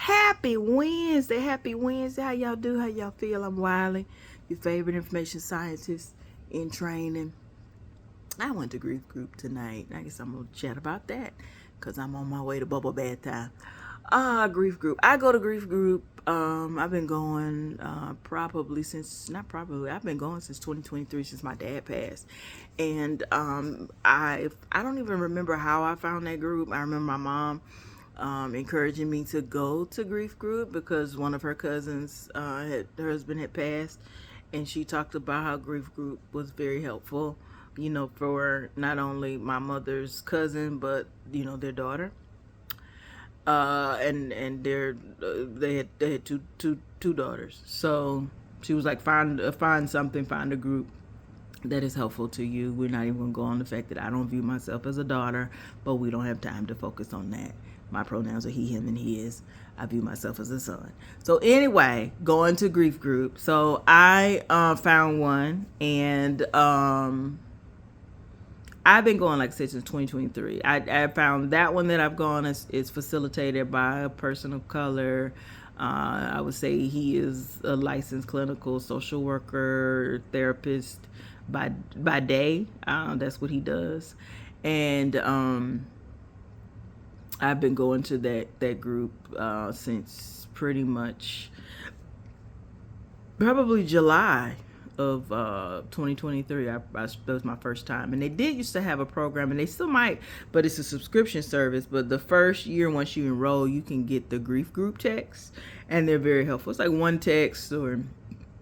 Happy Wednesday. Happy Wednesday. How y'all do? How y'all feel? I'm Wiley, your favorite information scientist in training. I went to grief group tonight. I guess I'm going to chat about that because I'm on my way to bubble bath time. Grief group. I go to grief group. I've been going I've been going since 2023, since my dad passed. And I don't even remember how I found that group. I remember my mom encouraging me to go to grief group because one of her cousins, her husband had passed, and she talked about how grief group was very helpful, for not only my mother's cousin but their daughter. And they had two daughters. So she was like, find a group that is helpful to you. We're not even gonna go on the fact that I don't view myself as a daughter, but we don't have time to focus on that. My pronouns are he, him, and his. I view myself as a son. So anyway, going to grief group. So I found one, and I've been going, like I said, since 2023. I found that one that I've gone is facilitated by a person of color. I would say he is a licensed clinical social worker, therapist by day. That's what he does. And I've been going to that group since pretty much probably July of 2023. That was my first time, and they did used to have a program, and they still might, but it's a subscription service. But the first year, once you enroll, you can get the grief group texts, and they're very helpful. It's like one text, or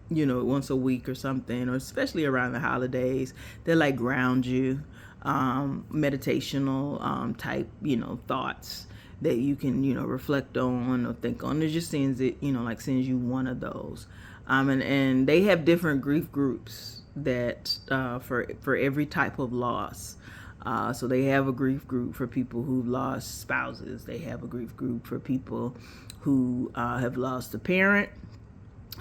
once a week or something, or especially around the holidays, they like ground you, meditational type thoughts that you can reflect on or think on. It just sends you one of those. And they have different grief groups that for every type of loss. So they have a grief group for people who've lost spouses. They have a grief group for people who have lost a parent,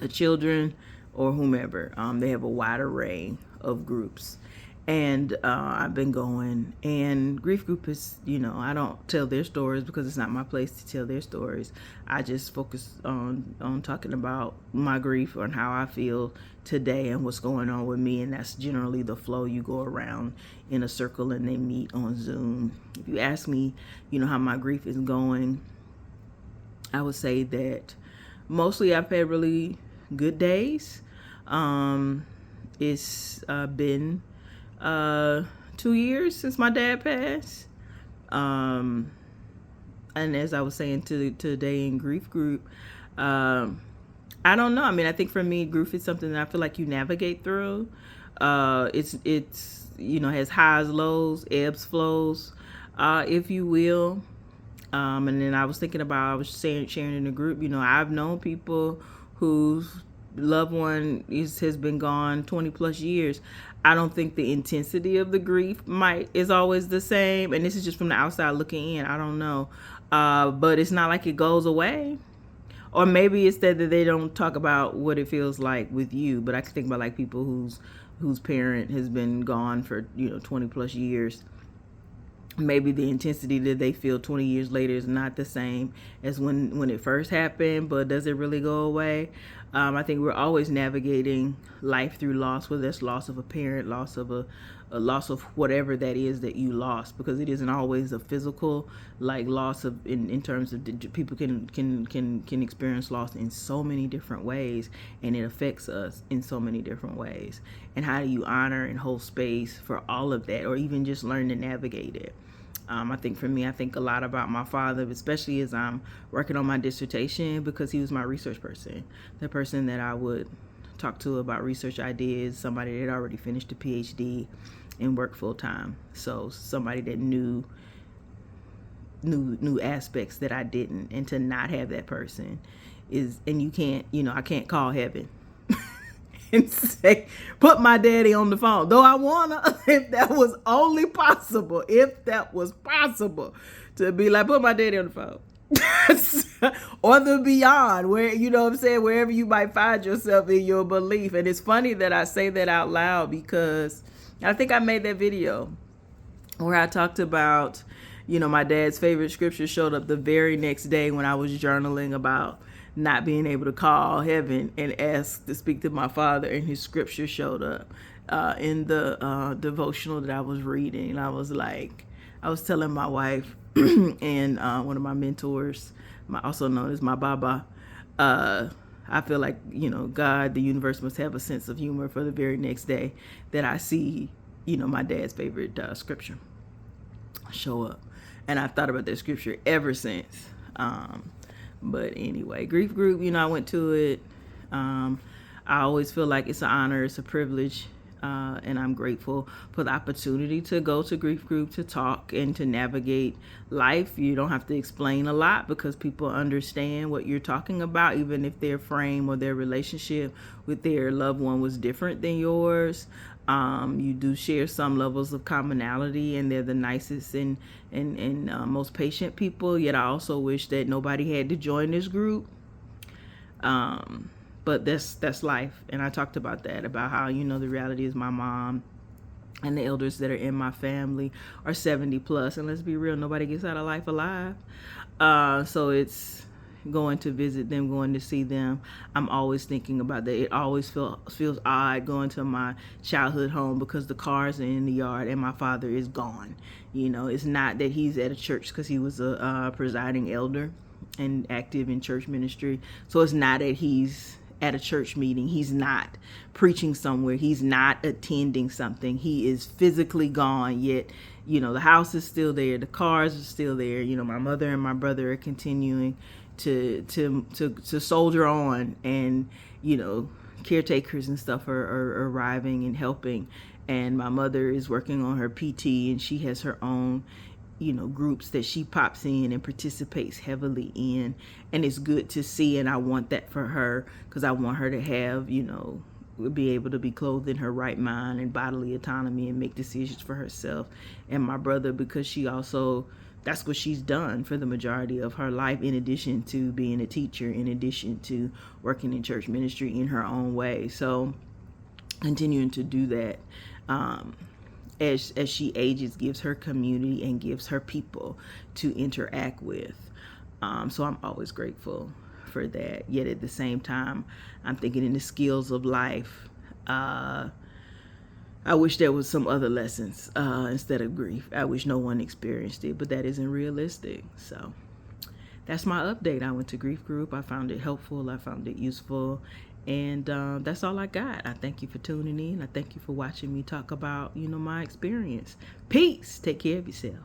a children, or whomever. They have a wide array of groups. And I've been going, and grief group is, I don't tell their stories because it's not my place to tell their stories. I just focus on talking about my grief and how I feel today and what's going on with me. And that's generally the flow. You go around in a circle and they meet on Zoom. If you ask me, how my grief is going, I would say that mostly I've had really good days. It's been 2 years since my dad passed. And as I was saying today in grief group, I don't know. I mean, I think for me, grief is something that I feel like you navigate through. It's has highs, lows, ebbs, flows, if you will. And then I was thinking about, I was sharing in the group, I've known people whose loved one has been gone 20 plus years. I don't think the intensity of the grief is always the same, and this is just from the outside looking in. I don't know, but it's not like it goes away, or maybe it's that they don't talk about what it feels like with you. But I can think about like people whose parent has been gone for 20 plus years. Maybe the intensity that they feel 20 years later is not the same as when it first happened, but does it really go away? I think we're always navigating life through loss, whether it's loss of a parent, loss of a loss of whatever that is that you lost, because it isn't always a physical like loss of in terms of people can experience loss in so many different ways, and it affects us in so many different ways. And how do you honor and hold space for all of that, or even just learn to navigate it? I think for me, I think a lot about my father, especially as I'm working on my dissertation, because he was my research person, the person that I would talk to about research ideas, somebody that had already finished a PhD and worked full time. So somebody that knew aspects that I didn't, and to not have that person and you can't, I can't call heaven and say, put my daddy on the phone. Though I wanna, if that was possible to be like, put my daddy on the phone. Or the beyond, where, wherever you might find yourself in your belief. And it's funny that I say that out loud, because I think I made that video where I talked about, my dad's favorite scripture showed up the very next day when I was journaling about not being able to call heaven and ask to speak to my father, and his scripture showed up in the devotional that I was reading. And I was like, I was telling my wife and one of my mentors, also known as my Baba, I feel like, God, the universe must have a sense of humor for the very next day that I see, my dad's favorite scripture show up. And I've thought about that scripture ever since. But anyway, grief group, I went to it. I always feel like it's an honor, it's a privilege. And I'm grateful for the opportunity to go to grief group to talk and to navigate life. You don't have to explain a lot because people understand what you're talking about, even if their frame or their relationship with their loved one was different than yours. You do share some levels of commonality, and they're the nicest and most patient people. Yet I also wish that nobody had to join this group. But that's life. And I talked about that, about how, the reality is my mom and the elders that are in my family are 70 plus. And let's be real, nobody gets out of life alive. So it's going to visit them, going to see them. I'm always thinking about that. It always feels odd going to my childhood home because the cars are in the yard and my father is gone. It's not that he's at a church, because he was a presiding elder and active in church ministry. So it's not that he's at a church meeting. He's not preaching somewhere. He's not attending something. He is physically gone, yet, the house is still there. The cars are still there. My mother and my brother are continuing to soldier on, and, caretakers and stuff are arriving and helping. And my mother is working on her PT, and she has her own groups that she pops in and participates heavily in, and it's good to see. And I want that for her, because I want her to have, be able to be clothed in her right mind and bodily autonomy and make decisions for herself. And my brother, because she also, that's what she's done for the majority of her life, in addition to being a teacher, in addition to working in church ministry in her own way. So continuing to do that, as she ages, gives her community and gives her people to interact with. So I'm always grateful for that. Yet at the same time, I'm thinking in the skills of life, I wish there was some other lessons instead of grief. I wish no one experienced it, but that isn't realistic. So that's my update. I went to grief group. I found it helpful. I found it useful. And that's all I got. I thank you for tuning in. I thank you for watching me talk about, my experience. Peace. Take care of yourself.